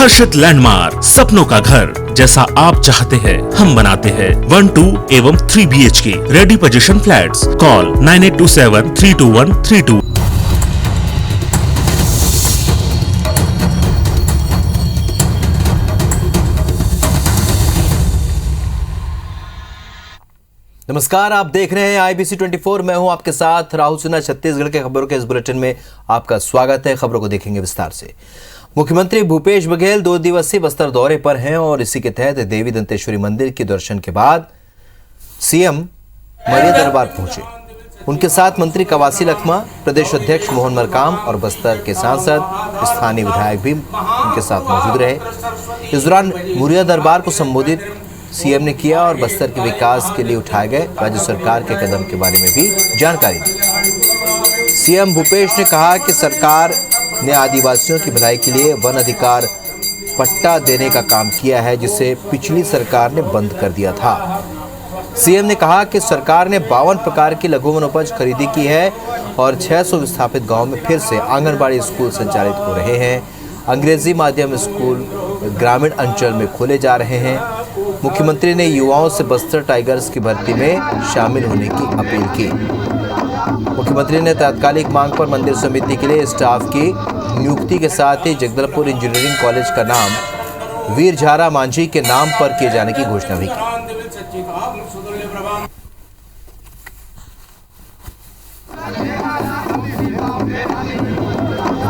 हर्षित landmark, सपनों का घर जैसा आप चाहते हैं हम बनाते हैं। 1, 2 एवं 3 BHK ready position flats. Call 9827321322। नमस्कार, आप देख रहे हैं IBC 24। मैं हूं आपके साथ राहुल सिन्हा। छत्तीसगढ़ के खबरों के इस बुलेटिन में आपका स्वागत है। खबरों को देखेंगे विस्तार से। मुख्यमंत्री भूपेश बघेल 2 दिवसीय बस्तर दौरे पर हैं और इसी के तहत देवी दंतेश्वरी मंदिर के दर्शन के बाद सीएम मरिया दरबार पहुंचे। उनके साथ मंत्री कवासी लखमा, प्रदेश अध्यक्ष मोहन मरकाम और बस्तर के सांसद, स्थानीय विधायक भी उनके साथ मौजूद रहे। इस दौरान मुरिया दरबार को संबोधित सीएम ने किया और बस्तर के विकास के लिए उठाए गए राज्य सरकार के कदम के बारे में भी जानकारी दी। सीएम भूपेश ने कहा कि सरकार ने आदिवासियों की भलाई के लिए वन अधिकार पट्टा देने का काम किया है, जिसे पिछली सरकार ने बंद कर दिया था। सीएम ने कहा कि सरकार ने 52 प्रकार की लघु वनोपज खरीदी की है और 600 विस्थापित गांव में फिर से आंगनबाड़ी स्कूल संचालित हो रहे हैं। अंग्रेजी माध्यम स्कूल ग्रामीण अंचल में खोले जा रहे हैं। मुख्यमंत्री ने युवाओं से बस्तर टाइगर्स की भर्ती में शामिल होने की अपील की। मुख्यमंत्री ने तात्कालिक मांग पर मंदिर समिति के लिए स्टाफ की नियुक्ति के साथ ही जगदलपुर इंजीनियरिंग कॉलेज का नाम वीर झारा मांझी के नाम पर किए जाने की घोषणा भी की।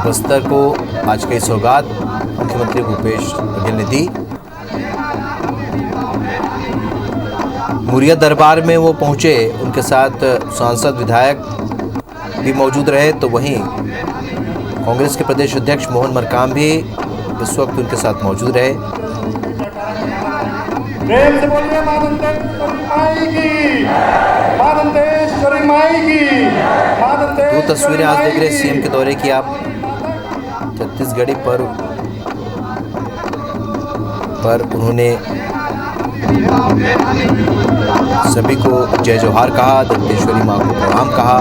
बस्तर को आज की सौगात मुख्यमंत्री भूपेश बघेल ने दी। मुरिया दरबार में वो पहुंचे, उनके साथ सांसद विधायक भी मौजूद रहे, तो वहीं कांग्रेस के प्रदेश अध्यक्ष मोहन मरकाम भी इस वक्त उनके साथ मौजूद रहे। प्रेम से बोलिए मां दंतेश्वरी माई की, मां दंतेश्वरी माई की, मां दंतेश्वरी। 2 तस्वीरें आज देख रहे सीएम के दौरे की आप। छत्तीसगढ़ी पर्व पर उन्होंने सभी को जय जोहार कहा, दंतेश्वरी मां को प्रणाम कहा।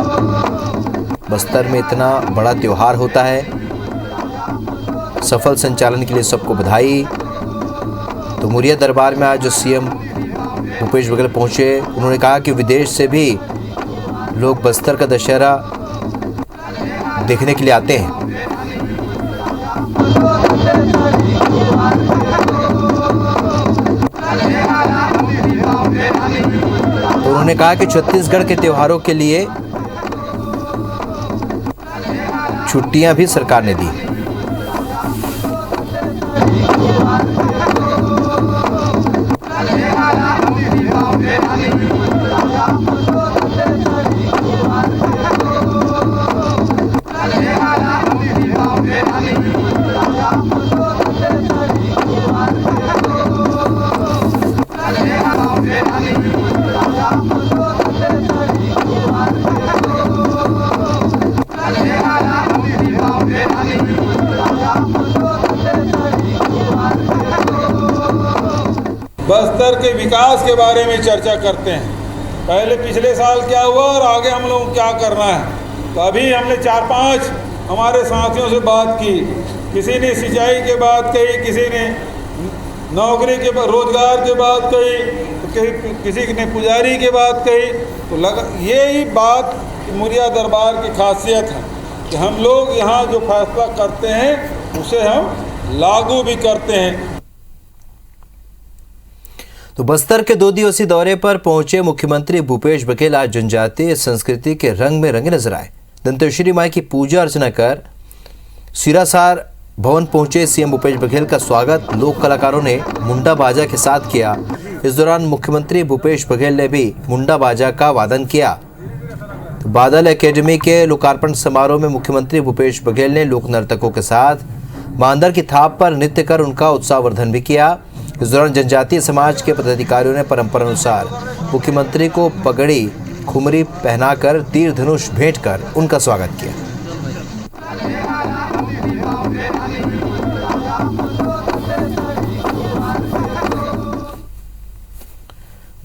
बस्तर में इतना बड़ा त्योहार होता है, सफल संचालन के लिए सबको बधाई। तो मुरिया दरबार में आज जो सीएम भूपेश बघेल पहुंचे, उन्होंने कहा कि विदेश से भी लोग बस्तर का दशहरा देखने के लिए आते हैं। तो उन्होंने कहा कि छत्तीसगढ़ के त्योहारों के लिए छुट्टियां भी सरकार ने दी। बस्तर के विकास के बारे में चर्चा करते हैं। पहले पिछले साल क्या हुआ और आगे हम लोग क्या करना है। तो अभी हमने 4-5 हमारे साथियों से बात की। किसी ने सिंचाई के बात कही, किसी ने नौकरी के रोजगार की बात कही, तो किसी ने पुजारी की बात कही। तो यही बात मुरिया दरबार की खासियत है कि हम लोग यहाँ जो फैसला करते हैं उसे हम लागू भी करते हैं। तो बस्तर के 2 दिवसीय दौरे पर पहुंचे मुख्यमंत्री भूपेश बघेल आज जनजातीय संस्कृति के रंग में रंगे नजर आए। दंतेश्वरी माई की पूजा अर्चना कर सिरासार भवन पहुंचे सीएम भूपेश बघेल का स्वागत लोक कलाकारों ने मुंडा बाजा के साथ किया। इस दौरान मुख्यमंत्री भूपेश बघेल ने भी मुंडा बाजा का वादन किया। तो बादल एकेडमी के लोकार्पण समारोह में मुख्यमंत्री भूपेश बघेल ने लोक नर्तकों के साथ मांदर की थाप पर नृत्य कर उनका उत्साहवर्धन भी किया। इस दौरान जनजातीय समाज के पदाधिकारियों ने परंपरा अनुसार मुख्यमंत्री को पगड़ी खुमरी पहनाकर तीर धनुष भेंट कर उनका स्वागत किया।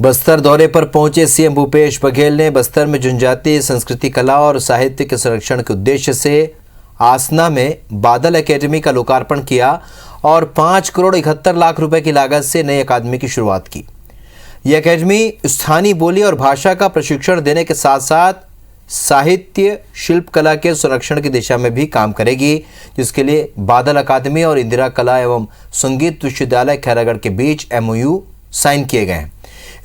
बस्तर दौरे पर पहुंचे सीएम भूपेश बघेल ने बस्तर में जनजातीय संस्कृति, कला और साहित्य के संरक्षण के उद्देश्य से आसना में बादल एकेडमी का लोकार्पण किया और 5 करोड़ 71 लाख रुपए की लागत से नई अकादमी की शुरुआत की। यह अकादमी स्थानीय बोली और भाषा का प्रशिक्षण देने के साथ साथ साहित्य शिल्प कला के संरक्षण की दिशा में भी काम करेगी, जिसके लिए बादल अकादमी और इंदिरा कला एवं संगीत विश्वविद्यालय खैरागढ़ के बीच MOU साइन किए गए हैं।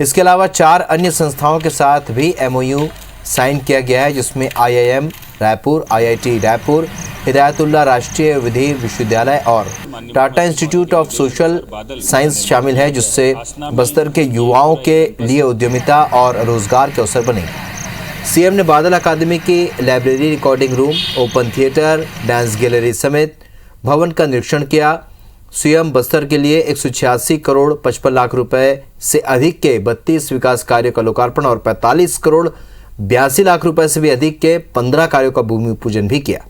इसके अलावा 4 अन्य संस्थाओं के साथ भी MOU साइन किया गया है, जिसमें IIM रायपुर, IIT रायपुर, हिदायतुल्लाह राष्ट्रीय विधि विश्वविद्यालय और Tata institute of social science शामिल है, जिससे बस्तर के युवाओं के लिए उद्यमिता और रोजगार के अवसर बने। CM ने बादल अकादमी की library, recording room, open theatre, dance gallery समेत भवन का निरीक्षण किया। CM बस्तर के लिए 186 करोड़ 55 लाख रुपए से अधिक के 32 विकास कार्यों का लोकार्पण और 45 करोड़ 82 लाख रुपए से भी अधिक के 15 कार्यों का भूमि पूजन भी किया।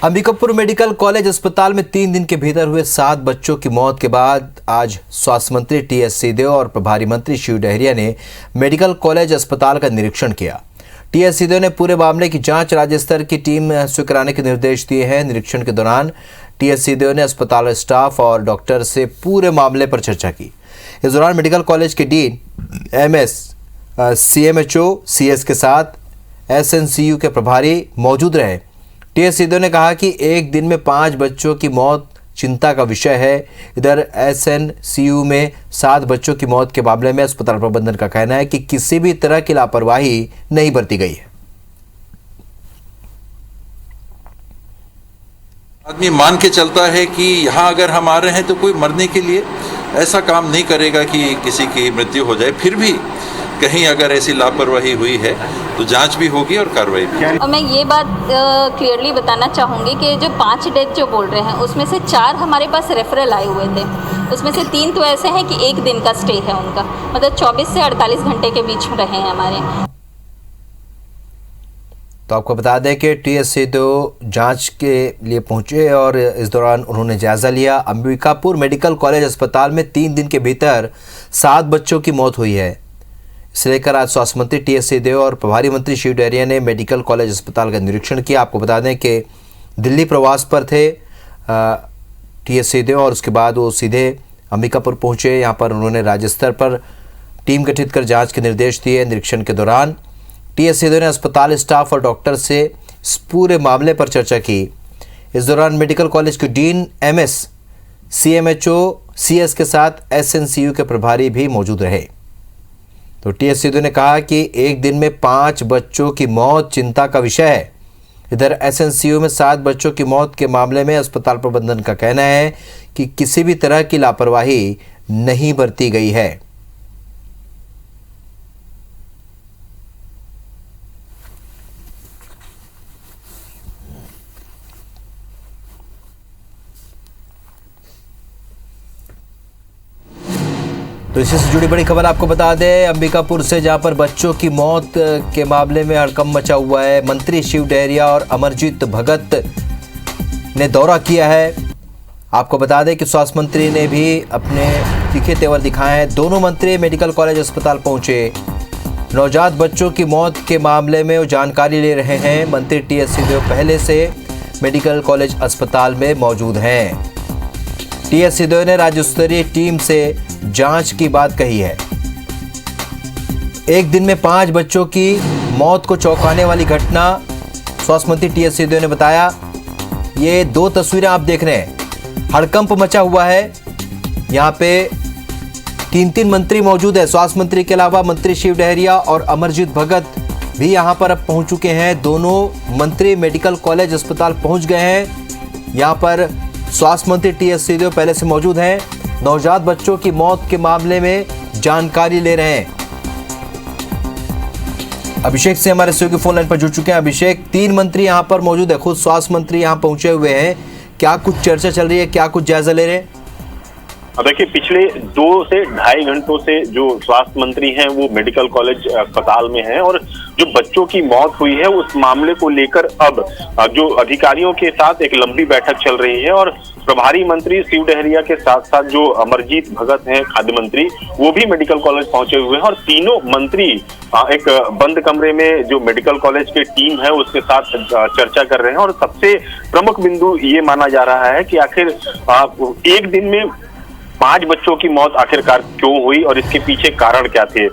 अंबिकापुर मेडिकल कॉलेज अस्पताल में 3 दिन के भीतर हुए 7 बच्चों की मौत के बाद आज स्वास्थ्य मंत्री TS सिंहदेव और प्रभारी मंत्री शिव डहरिया ने मेडिकल कॉलेज अस्पताल का निरीक्षण किया। TS सिंहदेव ने पूरे मामले की जांच राज्य स्तर की टीम से कराने के निर्देश दिए हैं। निरीक्षण के दौरान TS सिंहदेव ने अस्पताल स्टाफ और डॉक्टर से पूरे मामले पर चर्चा की। इस दौरान मेडिकल कॉलेज के डीन, MS, CMHO, CS के साथ SNCU के प्रभारी मौजूद रहे। TS सिंहदेव ने कहा कि एक दिन में 5 बच्चों की मौत चिंता का विषय है। इधर SNCU में 7 बच्चों की मौत के मामले में अस्पताल प्रबंधन का कहना है कि किसी भी तरह की लापरवाही नहीं बरती गई है। आदमी मान के चलता है कि यहाँ अगर हम आ रहे हैं तो कोई मरने के लिए ऐसा काम नहीं करेगा कि किसी की मृत्यु हो जाए। फिर भी कहीं अगर ऐसी लापरवाही हुई है तो जांच भी होगी और कार्रवाई भी। और मैं ये बात क्लियरली बताना चाहूँगी कि जो 5 डेथ जो बोल रहे हैं उसमें से 4 हमारे पास रेफरल आए हुए थे। उसमें से 3 तो ऐसे हैं कि 1 दिन का स्टे है उनका, मतलब 24 से 48 घंटे के बीच में रहे हैं हमारे। तो आपको बता दें कि TS सिंहदेव जांच के लिए पहुंचे और इस दौरान उन्होंने जायजा लिया। अंबिकापुर मेडिकल कॉलेज अस्पताल में 3 दिन के भीतर 7 बच्चों की मौत हुई है। इसे लेकर आज स्वास्थ्य मंत्री TS सिंहदेव और प्रभारी मंत्री शिव डहरिया ने मेडिकल कॉलेज अस्पताल का निरीक्षण किया। आपको बता दें कि दिल्ली प्रवास पर थे TS सिंहदेव और उसके बाद वो सीधे अंबिकापुर पहुंचे। यहाँ पर उन्होंने राज्य स्तर पर टीम गठित कर जांच के निर्देश दिए। निरीक्षण के दौरान TS सिंहदेव ने अस्पताल स्टाफ और डॉक्टर से इस पूरे मामले पर चर्चा की। इस दौरान मेडिकल कॉलेज के डीन, MS, CMHO, CS के साथ SNCU के प्रभारी भी मौजूद रहे। तो TS सिंहदेव ने कहा कि एक दिन में 5 बच्चों की मौत चिंता का विषय है। इधर SNCU में 7 बच्चों की मौत के मामले में अस्पताल प्रबंधन का कहना है कि किसी भी तरह की लापरवाही नहीं बरती गई है। तो इसी से जुड़ी बड़ी खबर आपको बता दें अंबिकापुर से, जहां पर बच्चों की मौत के मामले में हड़कंप मचा हुआ है। मंत्री शिव डहरिया और अमरजीत भगत ने दौरा किया है। आपको बता दें कि स्वास्थ्य मंत्री ने भी अपने तीखे तेवर दिखाए हैं। दोनों मंत्री मेडिकल कॉलेज अस्पताल पहुंचे। नवजात बच्चों की मौत के मामले में वो जानकारी ले रहे हैं। मंत्री TS सिंहदेव पहले से मेडिकल कॉलेज अस्पताल में मौजूद हैं। TS सिंहदेव ने राज्य स्तरीय टीम से जांच की बात कही है। एक दिन में 5 बच्चों की मौत को चौंकाने वाली घटना स्वास्थ्य मंत्री TS सिंहदेव ने बताया। ये 2 तस्वीरें आप देख रहे हैं, हड़कंप मचा हुआ है। यहाँ पे 3 मंत्री मौजूद है। स्वास्थ्य मंत्री के अलावा मंत्री शिव डहरिया और अमरजीत भगत भी यहाँ पर अब पहुंच चुके हैं। दोनों मंत्री मेडिकल कॉलेज अस्पताल पहुंच गए हैं। यहाँ पर स्वास्थ्य मंत्री TS सिंहदेव पहले से मौजूद हैं। नवजात बच्चों की मौत के मामले में जानकारी ले रहे हैं। अभिषेक से हमारे सहयोगी फोन लाइन पर जुड़ चुके हैं। अभिषेक, 3 मंत्री यहाँ पर मौजूद है, खुद स्वास्थ्य मंत्री यहाँ पहुंचे हुए हैं। क्या कुछ चर्चा चल रही है, क्या कुछ जायजा ले रहे हैं? देखिए, पिछले 2 से ढाई घंटों से जो स्वास्थ्य मंत्री हैं वो मेडिकल कॉलेज अस्पताल में हैं और जो बच्चों की मौत हुई है उस मामले को लेकर अब जो अधिकारियों के साथ एक लंबी बैठक चल रही है और प्रभारी मंत्री शिव डहरिया के साथ साथ जो अमरजीत भगत हैं खाद्य मंत्री, वो भी मेडिकल कॉलेज पहुंचे हुए हैं और तीनों मंत्री एक बंद कमरे में जो मेडिकल कॉलेज की टीम है उसके साथ चर्चा कर रहे हैं। और सबसे प्रमुख बिंदु ये माना जा रहा है कि आखिर एक दिन में 5 बच्चों की मौत आखिरकार क्यों हुई और इसके पीछे कारण क्या थे।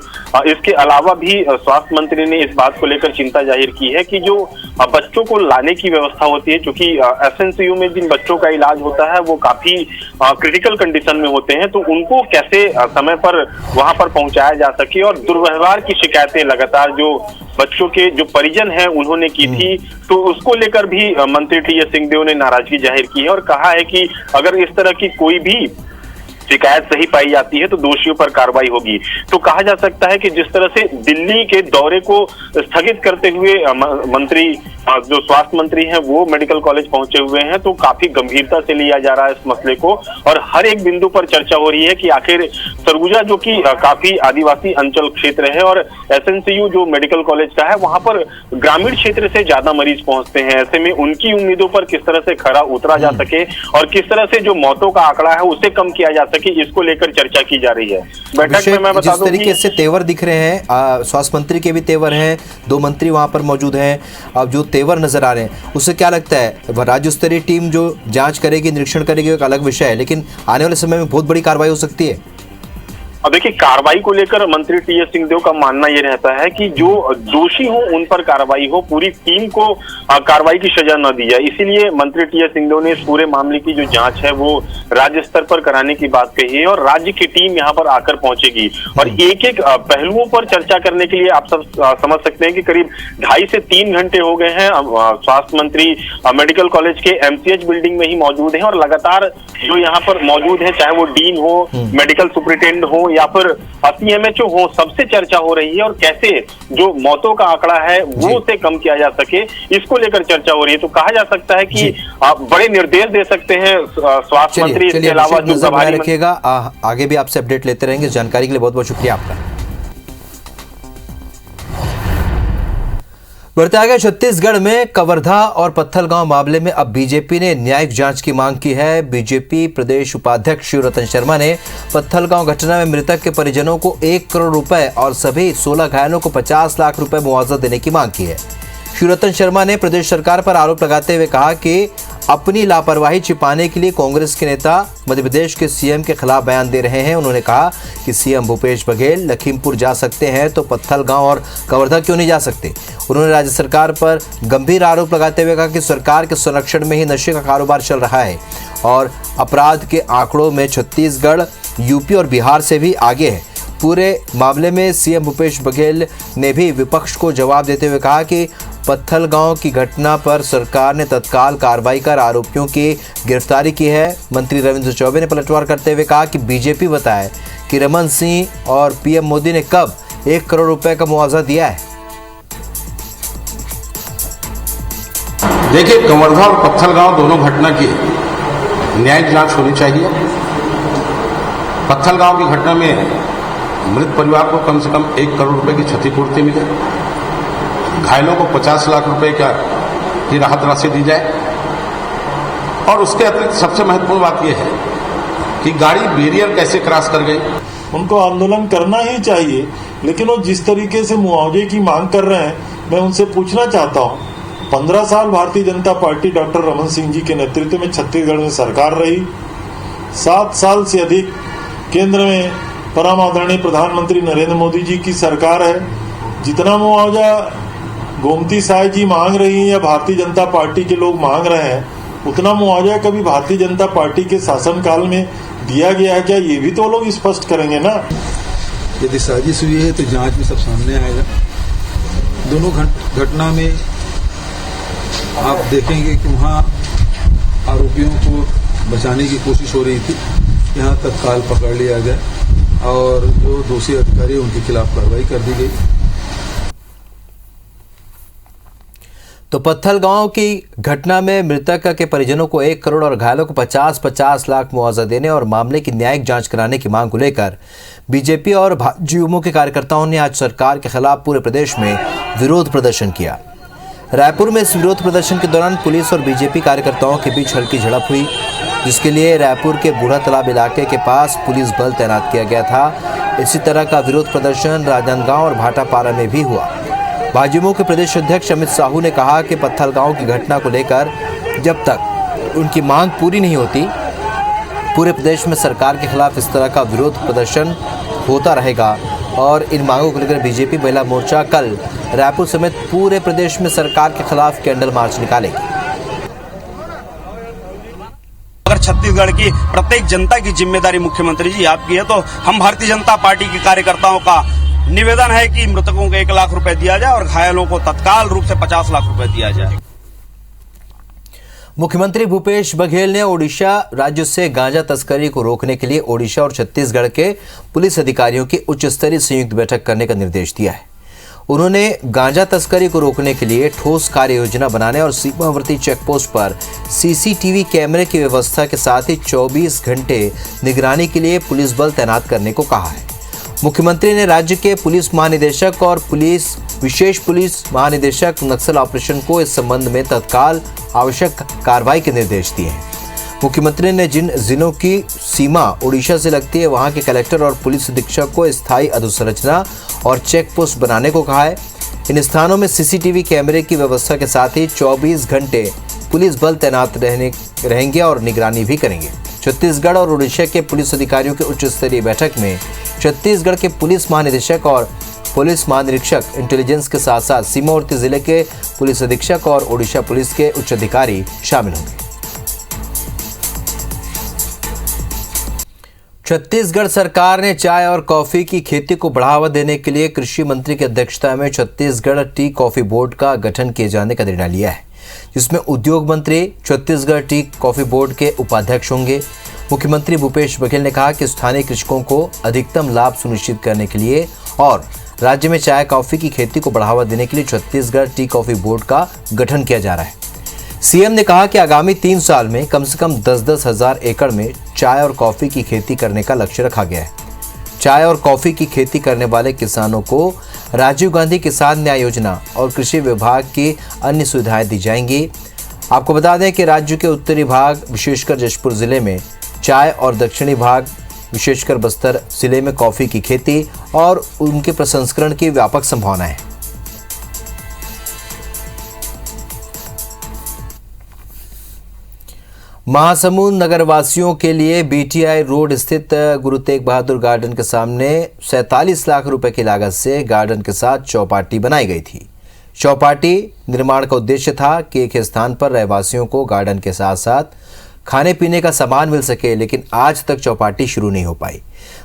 इसके अलावा भी स्वास्थ्य मंत्री ने इस बात को लेकर चिंता जाहिर की है कि जो बच्चों को लाने की व्यवस्था होती है, क्योंकि एसएनसीयू में जिन बच्चों का इलाज होता है वो काफी क्रिटिकल कंडीशन में होते हैं, तो उनको कैसे समय पर वहां पर पहुंचाया जा सके। और दुर्व्यवहार की शिकायतें लगातार जो बच्चों के जो परिजन हैं उन्होंने की थी, तो उसको लेकर भी मंत्री टीएस सिंहदेव ने नाराजगी जाहिर की है और कहा है कि अगर इस तरह की कोई भी शिकायत सही पाई जाती है तो दोषियों पर कार्रवाई होगी। तो कहा जा सकता है कि जिस तरह से दिल्ली के दौरे को स्थगित करते हुए मंत्री जो स्वास्थ्य मंत्री हैं वो मेडिकल कॉलेज पहुंचे हुए हैं, तो काफी गंभीरता से लिया जा रहा है इस मसले को और हर एक बिंदु पर चर्चा हो रही है कि आखिर सरगुजा जो कि काफी आदिवासी अंचल क्षेत्र है और एसएनसीयू जो मेडिकल कॉलेज का है वहां पर ग्रामीण क्षेत्र से ज्यादा मरीज पहुंचते हैं, ऐसे में उनकी उम्मीदों पर किस तरह से खरा उतरा जा सके और किस तरह से जो मौतों का आंकड़ा है उसे कम किया जा सके, इसको लेकर चर्चा की जा रही है। बैठक में मैं बता दूं जिस तरीके से तेवर दिख रहे हैं, स्वास्थ्य मंत्री के भी तेवर हैं, 2 मंत्री वहां पर मौजूद हैं, अब जो तेवर नजर आ रहे हैं उससे क्या लगता है राज्य स्तरीय टीम जो जांच करेगी, निरीक्षण करेगी, एक अलग विषय है, लेकिन आने वाले समय में बहुत बड़ी कार्रवाई हो सकती है। अब देखिए, कार्रवाई को लेकर मंत्री टीएस सिंहदेव का मानना यह रहता है कि जो दोषी हो उन पर कार्रवाई हो, पूरी टीम को कार्रवाई की सजा न दी जाए। इसीलिए मंत्री टीएस सिंहदेव ने इस पूरे मामले की जो जांच है वो राज्य स्तर पर कराने की बात कही है और राज्य की टीम यहाँ पर आकर पहुंचेगी और एक एक पहलुओं पर चर्चा करने के लिए आप सब समझ सकते हैं कि करीब 2.5 से 3 घंटे हो गए हैं। स्वास्थ्य मंत्री मेडिकल कॉलेज के एमसीएच बिल्डिंग में ही मौजूद है और लगातार जो यहाँ पर मौजूद है, चाहे वो डीन हो, मेडिकल सुपरिटेंडेंट हो या फिर सीएमएचओ हो, सबसे चर्चा हो रही है और कैसे जो मौतों का आंकड़ा है वो उसे कम किया जा सके, इसको लेकर चर्चा हो रही है। तो कहा जा सकता है कि आप बड़े निर्देश दे सकते हैं स्वास्थ्य मंत्री। इसके अलावा जो प्रभारी रखिएगा, आगे भी आपसे अपडेट लेते रहेंगे। जानकारी के लिए बहुत बहुत शुक्रिया आपका। बढ़ते आगे, छत्तीसगढ़ में कवर्धा और पत्थलगांव मामले में अब बीजेपी ने न्यायिक जांच की मांग की है। बीजेपी प्रदेश उपाध्यक्ष शिवरतन शर्मा ने पत्थलगांव घटना में मृतक के परिजनों को 1 करोड़ रुपए और सभी 16 घायलों को 50 लाख रुपए मुआवजा देने की मांग की है। शिवरतन शर्मा ने प्रदेश सरकार पर आरोप लगाते हुए कहा कि अपनी लापरवाही छिपाने के लिए कांग्रेस के नेता मध्य प्रदेश के सीएम के खिलाफ बयान दे रहे हैं। उन्होंने कहा कि सीएम भूपेश बघेल लखीमपुर जा सकते हैं तो पत्थलगांव और कवर्धा क्यों नहीं जा सकते। उन्होंने राज्य सरकार पर गंभीर आरोप लगाते हुए कहा कि सरकार के संरक्षण में ही नशे का कारोबार चल रहा है और अपराध के आंकड़ों में छत्तीसगढ़, यूपी और बिहार से भी आगे है। पूरे मामले में सीएम भूपेश बघेल ने भी विपक्ष को जवाब देते हुए कहा कि पत्थलगांव की घटना पर सरकार ने तत्काल कार्रवाई कर आरोपियों की गिरफ्तारी की है। मंत्री रविंद्र चौबे ने पलटवार करते हुए कहा कि बीजेपी बताए कि रमन सिंह और पीएम मोदी ने कब 1 करोड़ रुपए का मुआवजा दिया है। देखिए, कवर्धा और पत्थलगांव दोनों घटना की न्यायिक जांच होनी चाहिए। पत्थलगांव की घटना में मृत परिवार को कम से कम 1 करोड़ रुपए की क्षतिपूर्ति मिले, घायलों को 50 लाख रुपए की राहत राशि दी जाए और उसके अतिरिक्त सबसे महत्वपूर्ण बात यह है कि गाड़ी बैरियर कैसे क्रॉस कर गई। उनको आंदोलन करना ही चाहिए, लेकिन वो जिस तरीके से मुआवजे की मांग कर रहे हैं, मैं उनसे पूछना चाहता हूँ, 15 साल भारतीय जनता पार्टी डॉक्टर रमन सिंह जी के नेतृत्व में छत्तीसगढ़ में सरकार रही, 7 साल से अधिक केंद्र में परम आदरणीय प्रधानमंत्री नरेंद्र मोदी जी की सरकार है। जितना मुआवजा गोमती साय जी मांग रही हैं या भारतीय जनता पार्टी के लोग मांग रहे हैं, उतना मुआवजा कभी भारतीय जनता पार्टी के शासनकाल में दिया गया है क्या? ये भी तो लोग स्पष्ट करेंगे ना। यदि साजिश हुई है तो जांच में सब सामने आएगा। दोनों घटना में आप देखेंगे कि वहाँ आरोपियों को बचाने की कोशिश हो रही थी, यहाँ तत्काल पकड़ लिया गया और जो दोषी अधिकारी उनके खिलाफ कार्रवाई कर दी गई। तो पत्थलगांव की घटना में मृतक के परिजनों को 1 करोड़ और घायलों को 50-50 लाख मुआवजा देने और मामले की न्यायिक जांच कराने की मांग को लेकर बीजेपी और भाजयुमो के कार्यकर्ताओं ने आज सरकार के खिलाफ पूरे प्रदेश में विरोध प्रदर्शन किया। रायपुर में इस विरोध प्रदर्शन के दौरान पुलिस और बीजेपी कार्यकर्ताओं के बीच हल्की झड़प हुई। जिसके लिए रायपुर के बूढ़ा तालाब इलाके के पास पुलिस बल तैनात किया गया था। इसी तरह का विरोध प्रदर्शन राजनांदगांव और भाटापारा में भी हुआ। भाजपा के प्रदेश अध्यक्ष अमित साहू ने कहा कि पत्थलगांव की घटना को लेकर जब तक उनकी मांग पूरी नहीं होती, पूरे प्रदेश में सरकार के खिलाफ इस तरह का विरोध प्रदर्शन होता रहेगा। और इन मांगों को लेकर बीजेपी महिला मोर्चा कल रायपुर समेत पूरे प्रदेश में सरकार के खिलाफ कैंडल मार्च निकालेगी। अगर छत्तीसगढ़ की प्रत्येक जनता की जिम्मेदारी मुख्यमंत्री जी आपकी है, तो हम भारतीय जनता पार्टी के कार्यकर्ताओं का निवेदन है कि मृतकों को 1 लाख रुपए दिया जाए और घायलों को तत्काल रूप से 50 लाख रुपए दिया जाए। मुख्यमंत्री भूपेश बघेल ने ओडिशा राज्य से गांजा तस्करी को रोकने के लिए ओडिशा और छत्तीसगढ़ के पुलिस अधिकारियों की उच्च स्तरीय संयुक्त बैठक करने का निर्देश दिया है। उन्होंने गांजा तस्करी को रोकने के लिए ठोस कार्य योजना बनाने और सीमावर्ती चेकपोस्ट पर सीसीटीवी कैमरे की व्यवस्था के साथ ही 24 घंटे निगरानी के लिए पुलिस बल तैनात करने को कहा है। मुख्यमंत्री ने राज्य के पुलिस महानिदेशक और विशेष पुलिस महानिदेशक नक्सल ऑपरेशन को इस संबंध में तत्काल आवश्यक कार्रवाई के निर्देश दिए हैं। मुख्यमंत्री ने जिन जिलों की सीमा ओडिशा से लगती है वहां के कलेक्टर और पुलिस अधीक्षक को स्थायी अधोसंरचना और चेक पोस्ट बनाने को कहा है। इन स्थानों में सीसीटीवी कैमरे की व्यवस्था के साथ ही 24 घंटे पुलिस बल तैनात रहेंगे और निगरानी भी करेंगे। छत्तीसगढ़ और ओडिशा के पुलिस अधिकारियों की उच्च स्तरीय बैठक में छत्तीसगढ़ के पुलिस महानिदेशक और पुलिस महानिरीक्षक इंटेलिजेंस के साथ साथ सीमावर्ती जिले के पुलिस अधीक्षक और ओडिशा पुलिस के उच्च अधिकारी शामिल होंगे। छत्तीसगढ़ सरकार ने चाय और कॉफी की खेती को बढ़ावा देने के लिए कृषि मंत्री की अध्यक्षता में छत्तीसगढ़ टी कॉफी बोर्ड का गठन किए जाने का निर्णय लिया है, जिसमें उद्योग मंत्री छत्तीसगढ़ टी कॉफी बोर्ड के उपाध्यक्ष होंगे। मुख्यमंत्री भूपेश बघेल ने कहा कि स्थानीय कृषकों को अधिकतम लाभ सुनिश्चित करने के लिए और राज्य में चाय कॉफी की खेती को बढ़ावा देने के लिए छत्तीसगढ़ टी कॉफी बोर्ड का गठन किया जा रहा है। सीएम ने कहा कि आगामी 3 साल में कम से कम 10-10 हजार एकड़ में चाय और कॉफी की खेती करने का लक्ष्य रखा गया है। चाय और कॉफी की खेती करने वाले किसानों को राजीव गांधी किसान न्याय योजना और कृषि विभाग की अन्य सुविधाएं दी जाएंगी। आपको बता दें कि राज्य के उत्तरी भाग विशेषकर जशपुर जिले में चाय और दक्षिणी भाग विशेषकर बस्तर जिले में कॉफी की खेती और उनके प्रसंस्करण की व्यापक संभावना है। महासमुंद नगरवासियों के लिए बीटीआई रोड स्थित गुरु तेग बहादुर गार्डन के सामने 47 लाख रुपए की लागत से गार्डन के साथ चौपाटी बनाई गई थी। चौपाटी निर्माण का उद्देश्य था कि एक स्थान पर रहवासियों को गार्डन के साथ साथ खाने पीने का सामान मिल सके, लेकिन आज तक चौपाटी शुरू नहीं हो पाई।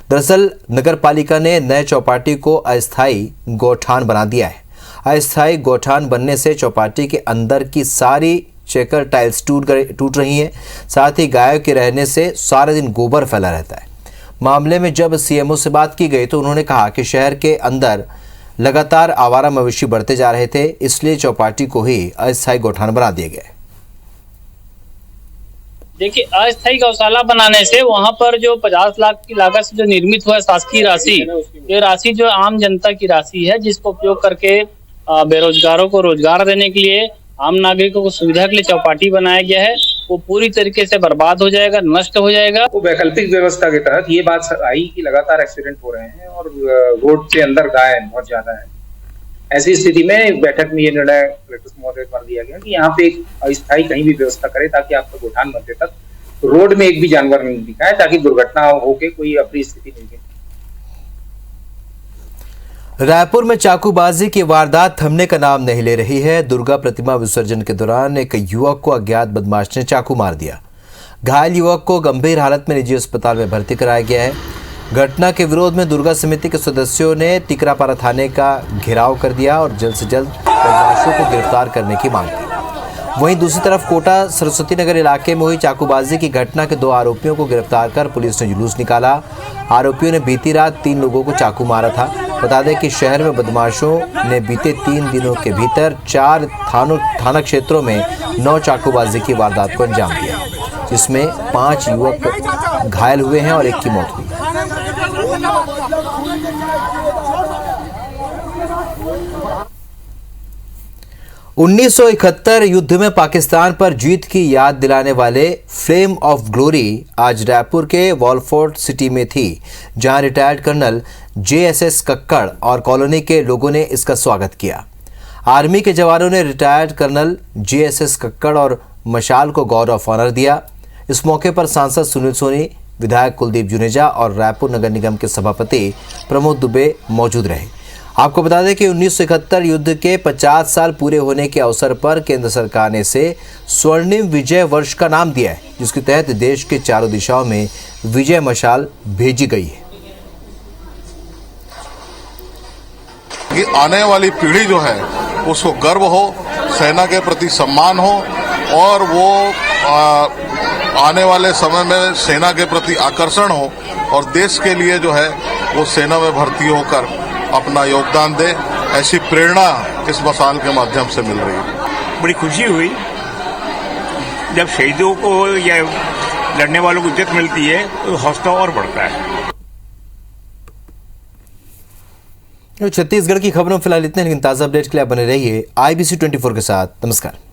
दरअसल नगर पालिका ने नए चौपाटी को अस्थायी गौठान बना दिया है। अस्थायी गौठान बनने से चौपाटी के अंदर की सारी चेकर टाइल्स टूट रही हैं, साथ ही गायों के रहने से सारे दिन गोबर फैला रहता है। मामले में जब सीएमओ से बात की गई तो उन्होंने कहा कि शहर के अंदर लगातार आवारा मवेशी बढ़ते जा रहे थे, इसलिए चौपाटी को ही अस्थायी गौठान बना दिया गया। देखिए, अस्थायी गौशाला बनाने से वहाँ पर जो 50 लाख की लागत से जो निर्मित हुआ शासकीय राशि, ये राशि जो आम जनता की राशि है, जिसको उपयोग करके बेरोजगारों को रोजगार देने के लिए, आम नागरिकों को सुविधा के लिए चौपाटी बनाया गया है, वो पूरी तरीके से बर्बाद हो जाएगा, नष्ट हो जाएगा। वो वैकल्पिक व्यवस्था के तहत ये बात आई कि लगातार एक्सीडेंट हो रहे हैं और रोड के अंदर गाय बहुत ज्यादा है। ऐसी स्थिति में बैठक में ये निर्णय कलेक्टर महोदय कर दिया गया कि यहाँ पे एक अस्थायी कहीं भी व्यवस्था करे ताकि आपका गौठान बनते तक रोड में एक भी जानवर नहीं दिखाए, ताकि दुर्घटना होके कोई अप्रिय स्थिति नहीं है। रायपुर में चाकूबाजी की वारदात थमने का नाम नहीं ले रही है। दुर्गा प्रतिमा विसर्जन के दौरान एक युवक को अज्ञात बदमाश ने चाकू मार दिया। घायल युवक को गंभीर हालत में निजी अस्पताल में भर्ती कराया गया है। घटना के विरोध में दुर्गा समिति के सदस्यों ने टिकरापारा थाने का घेराव कर दिया और जल्द से जल्द बदमाशों को गिरफ्तार करने की मांग की। वहीं दूसरी तरफ कोटा सरस्वती नगर इलाके में हुई चाकूबाजी की घटना के 2 आरोपियों को गिरफ्तार कर पुलिस ने जुलूस निकाला। आरोपियों ने बीती रात 3 लोगों को चाकू मारा था। बता दें कि शहर में बदमाशों ने बीते 3 दिनों के भीतर 4 थाना क्षेत्रों में 9 चाकूबाजी की वारदात को अंजाम दिया, जिसमें 5 युवक घायल हुए हैं और 1 की मौत हुई। 1971 युद्ध में पाकिस्तान पर जीत की याद दिलाने वाले फ्लेम ऑफ ग्लोरी आज रायपुर के वॉलफोर्ट सिटी में थी, जहां रिटायर्ड कर्नल JSS कक्कड़ और कॉलोनी के लोगों ने इसका स्वागत किया। आर्मी के जवानों ने रिटायर्ड कर्नल JSS कक्कड़ और मशाल को गार्ड ऑफ ऑनर दिया। इस मौके पर सांसद सुनील सोनी, विधायक कुलदीप जुनेजा और रायपुर नगर निगम के सभापति प्रमोद दुबे मौजूद रहे। आपको बता दें कि 1971 युद्ध के 50 साल पूरे होने के अवसर पर केंद्र सरकार ने इसे स्वर्णिम विजय वर्ष का नाम दिया है, जिसके तहत देश के चारों दिशाओं में विजय मशाल भेजी गई है। कि आने वाली पीढ़ी जो है उसको गर्व हो, सेना के प्रति सम्मान हो और वो आने वाले समय में सेना के प्रति आकर्षण हो और देश के लिए जो है वो सेना में भर्ती होकर अपना योगदान दे। ऐसी प्रेरणा इस मशाल के माध्यम से मिल रही है। बड़ी खुशी हुई जब शहीदों को या लड़ने वालों को इज्जत मिलती है तो हौसला और बढ़ता है। छत्तीसगढ़ की खबरों में फिलहाल इतने, लेकिन ताज़ा अपडेट के लिए आप बने रहिए IBC 24 के साथ। नमस्कार।